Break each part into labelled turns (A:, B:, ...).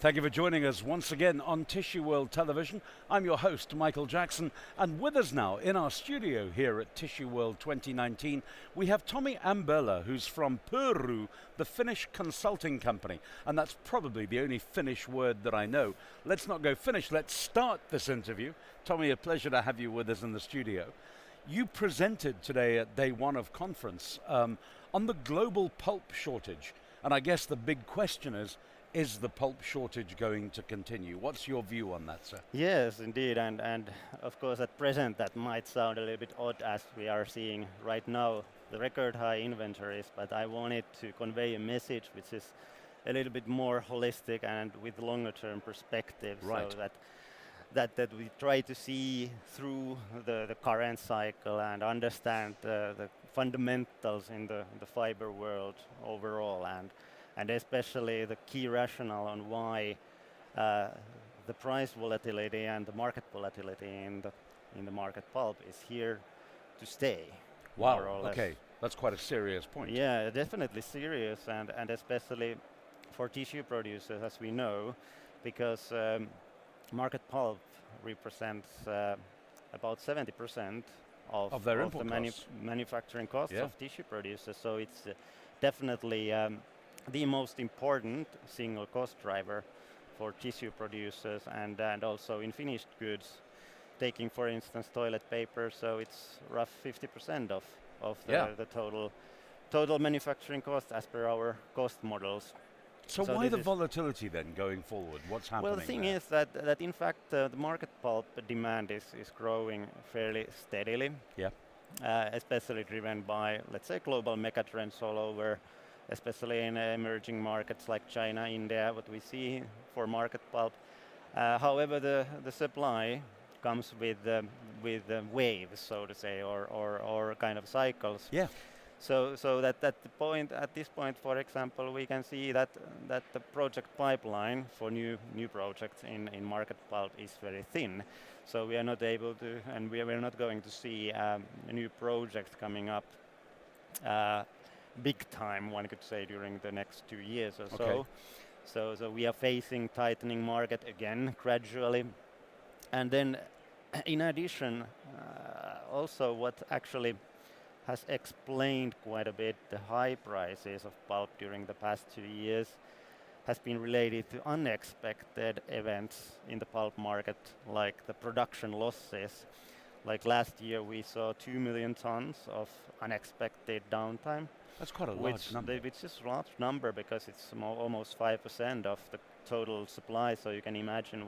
A: Thank you for joining us once again on Tissueworld Television. I'm your host, Michael Jackson, and with us now in our studio here at Tissueworld 2019, we have Tomi Amberla, who's from Puru, the Finnish consulting company, and that's probably the only Finnish word that I know. Let's not go Finnish, let's start this interview. Tomi, a pleasure to have you with us in the studio. You presented today at day one of conference on the global pulp shortage, and I guess the big question is the pulp shortage going to continue? What's your view on that, sir?
B: Yes, indeed, and of course at present that might sound a little bit odd as we are seeing right now the record high inventories, but I wanted to convey a message which is a little bit more holistic and with longer term perspective,
A: right.
B: So that we try to see through the current cycle and understand the fundamentals in the fiber world overall, and especially the key rationale on why the price volatility and the market volatility in the market pulp is here to stay.
A: Wow, okay, that's quite a serious point.
B: Yeah, definitely serious, and especially for tissue producers, as we know, because market pulp represents about 70% of
A: their
B: the manufacturing costs of tissue producers, so it's definitely the most important single cost driver for tissue producers, and also in finished goods, taking for instance toilet paper, so it's rough 50% of the total manufacturing cost as per our cost models.
A: So why the volatility then going forward? What's happening?
B: Well, the thing is that in fact the market pulp demand is growing fairly steadily.
A: Yeah.
B: Especially driven by, let's say, global megatrends all over, especially in emerging markets like China, India, what we see for market pulp. However, the supply comes with waves, so to say, or kind of cycles.
A: Yeah.
B: So that at this point, for example, we can see that the project pipeline for new projects in market pulp is very thin. So we are not able to, and we are not going to see new projects coming up big time, one could say, during the next 2 years or so. So we are facing tightening market again gradually, and then in addition, also what actually has explained quite a bit the high prices of pulp during the past 2 years has been related to unexpected events in the pulp market, like the production losses. Like last year we saw 2 million tons of unexpected downtime.
A: That's quite a large number.
B: Which is a large number because it's almost 5% of the total supply, so you can imagine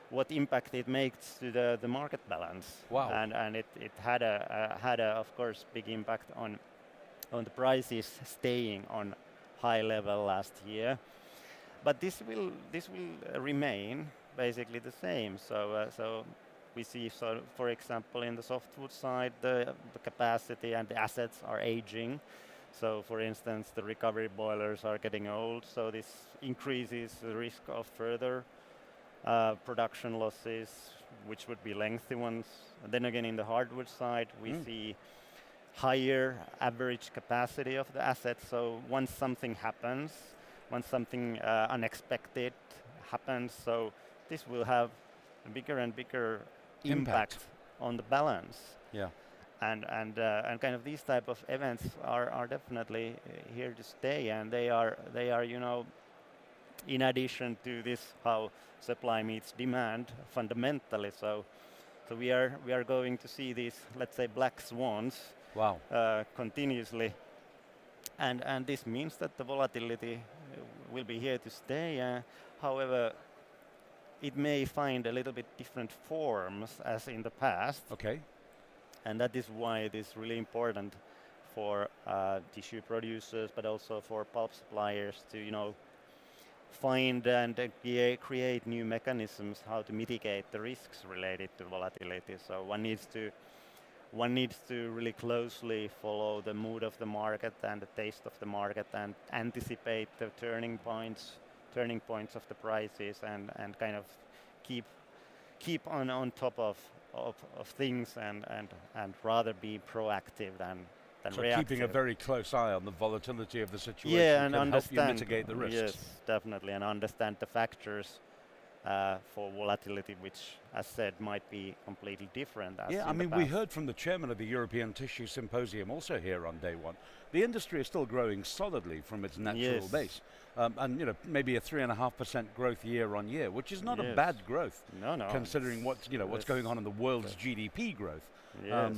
B: what impact it makes to the market balance.
A: Wow.
B: And it had a of course big impact on the prices staying on high level last year. But this will remain basically the same. So we see, so for example, in the softwood side, the capacity and the assets are aging. So for instance, the recovery boilers are getting old, so this increases the risk of further production losses, which would be lengthy ones. And then again, in the hardwood side, we see higher average capacity of the assets. So once something happens, once something unexpected happens, so this will have a bigger and bigger impact on the balance.
A: Yeah.
B: And kind of these type of events are definitely here to stay, and they are in addition to this, how supply meets demand fundamentally. So we are going to see these, let's say, black swans.
A: Wow.
B: Continuously, and this means that the volatility will be here to stay. However, it may find a little bit different forms as in the past.
A: Okay.
B: And that is why it is really important for tissue producers, but also for pulp suppliers to find and create new mechanisms how to mitigate the risks related to volatility. So one needs to really closely follow the mood of the market and the taste of the market and anticipate the turning points of the prices and kind of keep on top of things and rather be proactive than and
A: so
B: reactive.
A: keeping a very close eye on the volatility of the situation
B: Yeah, and
A: can help you
B: understand.
A: mitigate the risks.
B: Yes, definitely, and understand the factors for volatility, which, as said, might be completely different. As
A: Yeah, I
B: in the
A: mean, we
B: past.
A: heard from the chairman of the European Tissue Symposium also here on day one. The industry is still growing solidly from its natural
B: Yes.
A: base. And, maybe a 3.5% growth year on year, which is not a
B: Yes.
A: bad growth,
B: No,
A: considering what's
B: it's
A: going on in the world's GDP growth.
B: Yes.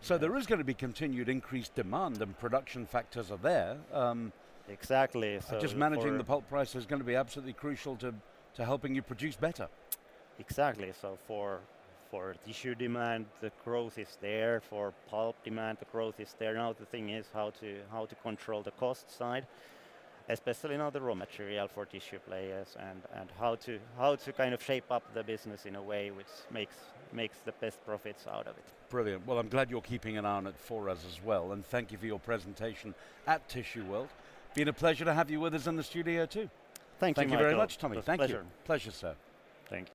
A: So there is going to be continued increased demand, and production factors are there.
B: Exactly. So
A: Just managing the pulp price is going to be absolutely crucial to helping you produce better.
B: Exactly. So for tissue demand, the growth is there. For pulp demand, the growth is there. Now the thing is how to control the cost side, especially now the raw material for tissue players, and how to kind of shape up the business in a way which makes the best profits out of it.
A: Brilliant. Well, I'm glad you're keeping an eye on it for us as well, and thank you for your presentation at Tissueworld. Been a pleasure to have you with us in the studio too.
B: Thank you
A: Very
B: Michael.
A: much, Tomi.
B: It was a
A: Thank
B: pleasure.
A: you. Pleasure, sir.
B: Thank you.